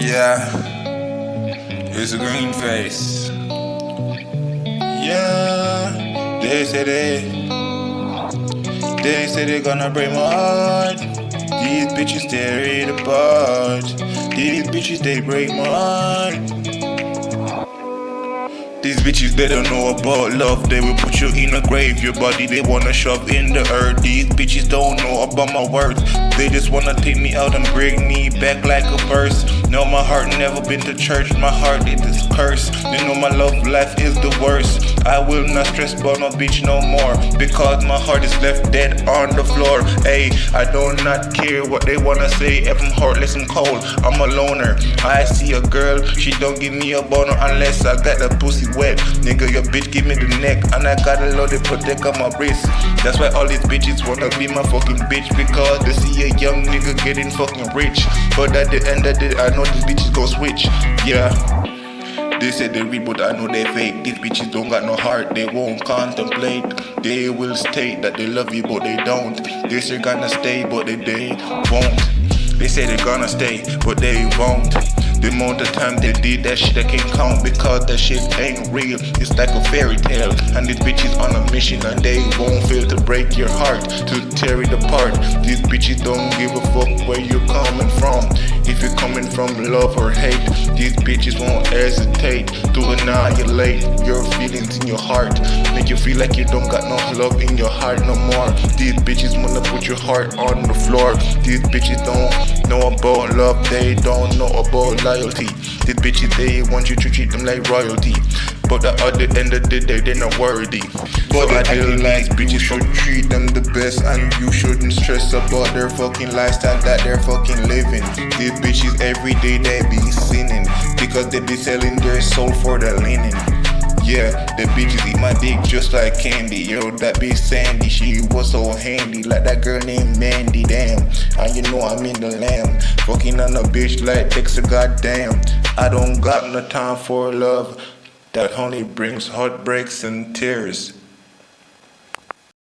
Yeah, it's a green face. Yeah, they say they gonna break my heart. These bitches tear it apart. These bitches they break my heart. These bitches they don't know about love. They will put you in a grave. Your body they wanna shove in the earth. These bitches don't know about my worth. They just wanna take me out and bring me back like a purse. No, my heart never been to church. My heart it is cursed. They know my love life is the worst. I will not stress about no bitch no more, because my heart is left dead on the floor. Hey, I do not care what they wanna say. If I'm heartless and cold, I'm a loner. I see a girl, she don't give me a boner unless I got the pussy wet. Nigga, your bitch give me the neck, and I got a loaded protect on my wrist. That's why all these bitches wanna be my fucking bitch, because they see a young nigga getting fucking rich. But at the end of the day, I know these bitches gon' switch. Yeah. They say they real, but I know they fake. These bitches don't got no heart, they won't contemplate. They will state that they love you, but they don't. They say gonna stay, but they won't. They say they gonna stay, but they won't. The amount of time they did that shit I can't count, because that shit ain't real. It's like a fairy tale, and these bitches on a mission, and they won't fail to break your heart, to tear it apart. These bitches don't give a fuck where you're coming from. If you're coming from love or hate, these bitches won't hesitate to annihilate your feelings in your heart, make you feel like you don't got no love in your heart no more. These bitches wanna put your heart on the floor. These bitches don't know about love, they don't know about loyalty. These bitches, they want you to treat them like royalty, but at the end of the day, they're not worthy. But I feel like bitches should treat them the best, and you shouldn't stress about their fucking lifestyle that they're fucking living. These bitches every day they be sinning, because they be selling their soul for the linen. Yeah, the bitches eat my dick just like candy. Yo, that bitch Sandy, she was so handy, like that girl named Mandy, damn. And you know I'm in the lamb, fucking on a bitch like Dexter, goddamn. I don't got no time for love, that only brings heartbreaks and tears.